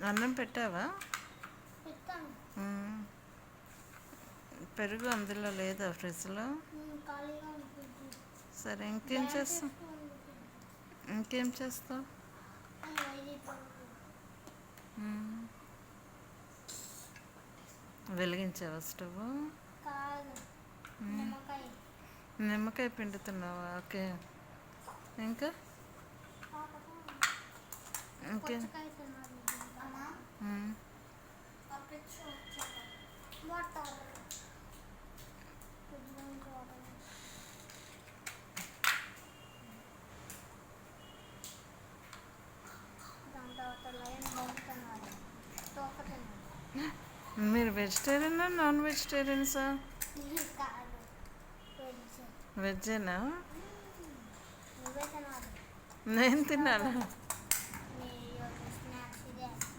అన్నం పెట్టావా? పెట్టాను. పెరుగు అందులో లేదా ఫ్రిడ్జ్లో? ఖాళీగా ఉంటుంది. సరే ఇంకేం చేస్తావు? వెలిగించావా స్టవ్? కాదు, నిమ్మకాయ పిండుతున్నావా? ఓకే. ఇంకా ఇంకే మీరు వెజిటేరియనా నాన్ వెజిటేరియన్సా? వెజ్జేనా? నేను తిన్నానా?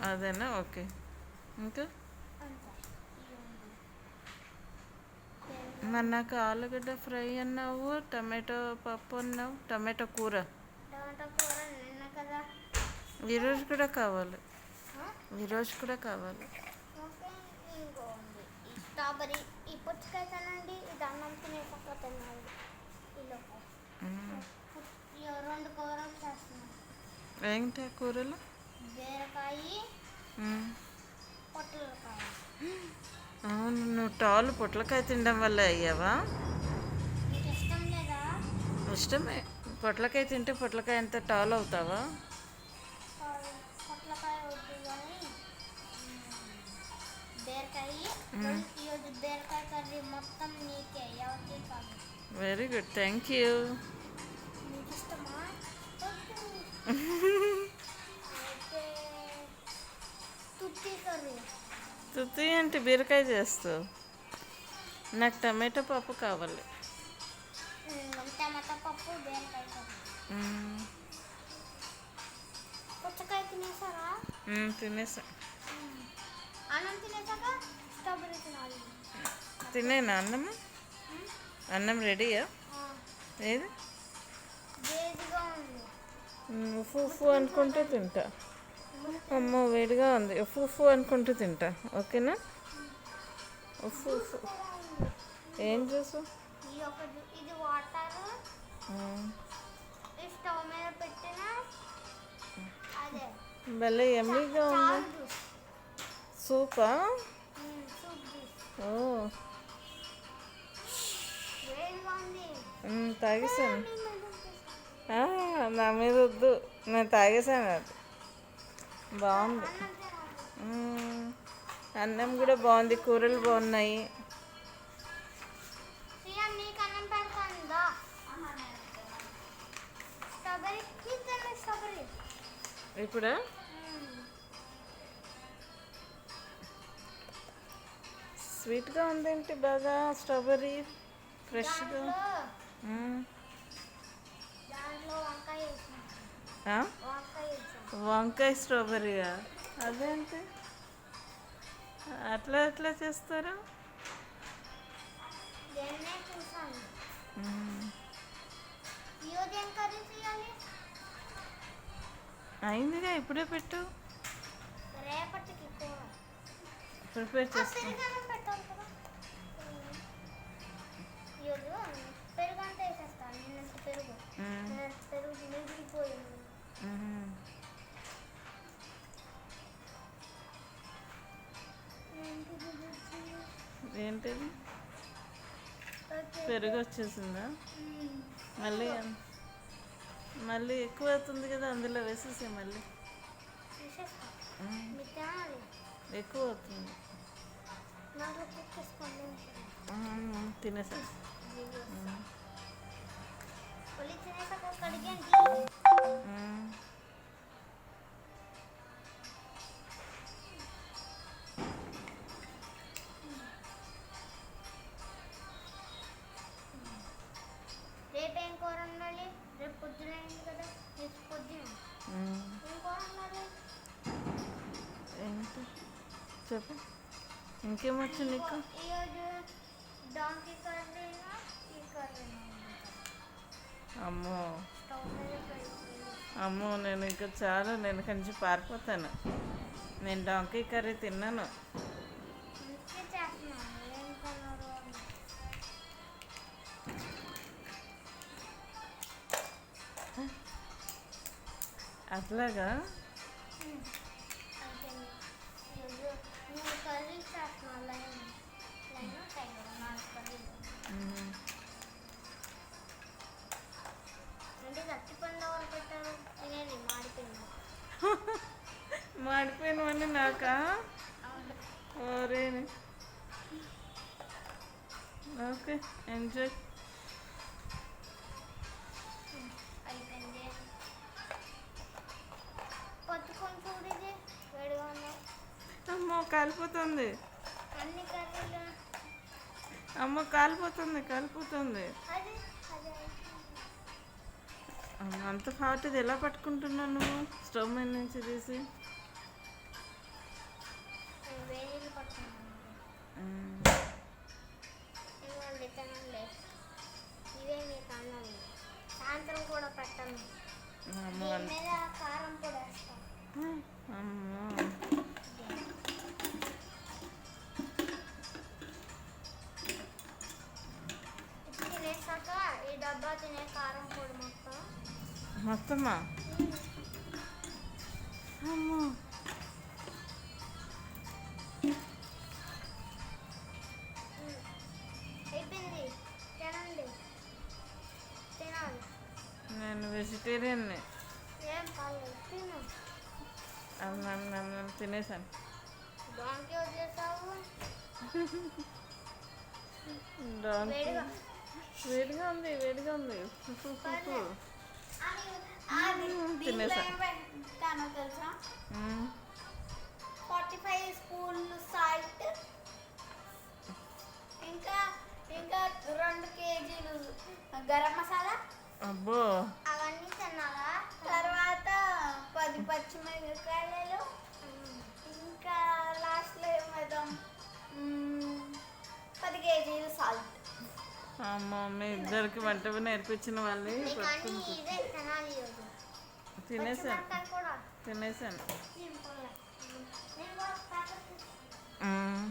అదేనా? ఓకే. ఇంకా మరి నాకు ఆలుగడ్డ ఫ్రై అన్నావు, టమాటో పప్పు అన్నావు, టమాటో కూర ఈరోజు కూడా కావాలి. స్ట్రాబెరీ ఈ పుచ్చకాయ తినండి, ఇది అన్నం తినేసాక తినాలి. రెండు కూరలు చేస్తున్నాను. ఏంటి కూరలు? బీరకాయ, పొట్లకాయ. అవును, నువ్వు టాలు పొట్లకాయ తినడం వల్ల అయ్యావా? నీకు ఇష్టం లేదా? ఇష్టమే. పొట్లకాయ తింటే పొట్లకాయ అంత టాల్ అవుతావా? పొట్లకాయ వద్దు కానీ బీరకాయ. ఈరోజు బీరకాయ కర్రీ మొత్తం నీకే, ఎవరికి కాదు. Very good, thank you. నీకు ఇష్టమా? తుత్తి కర్రీ. తుత్తి అంటే బీరకాయ చేస్తావు. నాకు టమాటో పప్పు కావాలి. టమాటా పప్పు, బీరకాయ కర్రీ. పుచ్చకాయ తినేసారా? తినేసా. అన్నం తినేసాక స్ట్రాబెరీ తినాలి. తినేనా అన్నం రెడీయా? ఏది? వేడిగా ఉంది. ఉఫు అనుకుంటూ తింటా. అమ్మో వేడిగా ఉంది. ఉఫు అనుకుంటూ తింటా. ఓకేనా? ఉఫు ఏం చేసావు? ఇది వాటర్ స్టవ్ మీద పెట్టిన అదే భలే యమ్మీగా ఉంది. సూపా? ఓ తాగేసాను. నా మీద వద్దు, నేను తాగేసాను. అది బాగుంది. అన్నం కూడా బాగుంది, కూరలు బాగున్నాయి. ఇప్పుడా? స్వీట్గా ఉందేంటి బాగా? స్ట్రాబెర్రీ ఫ్రెష్గా. వంకాయ స్ట్రాబెర్రీయా? అదేంటి అట్లా చేస్తారు? అయిందిగా, ఇప్పుడే పెట్టు. ప్రిపేర్ చేస్తా. పెరుగు అంతా వేసేస్తాను. పెరుగు మిగిలిపోయింది. ఏంటిది? పెరుగు వచ్చేసిందా? మళ్ళీ ఎక్కువ అవుతుంది కదా, అందులో వేసేసే. మళ్ళీ ఎక్కువ అవుతుంది. తినేసా. రేపేం కూర ఉండాలి? రేపు పొద్దున అయింది కదా, రేపు పొద్దున ఏం కూర ఉండాలి? ఏంటి చెప్పు, ఇంకేమొచ్చు నీకు? ఈరోజు డాంకీ కర్రీనా ఈ కర్రీనా? అమ్మో నేను ఇంకా చాలా, నేను కొంచెం పారిపోతాను. నేను డాంకీ కర్రీ తిన్నాను. అందుకే చేస్తున్నాను ఏం తిన్నారు అని. అట్లాగా అయిపోయింది. నువ్వు కర్రీ చేస్తున్నావు లైన్ లైన్ టైగర్ నాలుగు కర్రీలు. మ్మ్. అంటే చచ్చిపోయిన ఎవరు పెట్టారు తినేది మాడిపోయింది. మాడిపోయినవన్నీ నాకా? అవును. ఓరే ఓకే, ఎంజాయ్. అయిపోయింది. పట్టుకొని చూడేది వేడిగా ఉన్నావు. అమ్మో కాలిపోతుంది, అన్ని కర్రీలు అమ్మో కాలిపోతుంది, కాలిపోతుంది. అది అది అమ్మ, అంత హాట్ది ఎలా పట్టుకుంటున్నావు నువ్వు స్టవ్ మీద నుంచి తీసి? వేడిలు పట్టుకున్నాను. మ్మ్. ఇవ్వండి తినండి. ఇవే మీకు అన్నం. సాయంత్రం కూడా పెట్టండి. అమ్మో దీని మీద కారం కూడా వేస్తాం. అమ్మో ఇది తినేసాక ఈ డబ్బా తినే కారం పొడి మొత్తం మొత్తమా? అమ్మో అయిపోయింది. తినండి. తినాలి. నేను వెజిటేరియన్ని. ఏం పర్లేదు తిను. అన్నం తినేసాను. దానికి వదిలేసావు. డాంకీ వేడిగా వేడిగా ఉంది, వేడిగా ఉంది. పర్లేదు. తినేసా. తినేసాను తెలుసా. మ్మ్. 45 స్పూన్లు సాల్ట్, ఇంకా ఇంకా 2 కేజీలు గరం మసాలా, అబ్బో అవన్నీ తినాలా. తర్వాత 10 పచ్చిమిరపకాయలు, ఇంకా లాస్ట్లో ఏమేద్దాం 10 కేజీలు సాల్ట్. అమ్మో, మీ ఇద్దరికి వంట నేర్పించిన వాళ్ళే పట్టుకుంటూ ఇదే తినాలి. తినేసాను, పచ్చిమిరపకాయలు కూడా తినేసాను. నేను కూడా ప్యాకెట్ మ్మ్.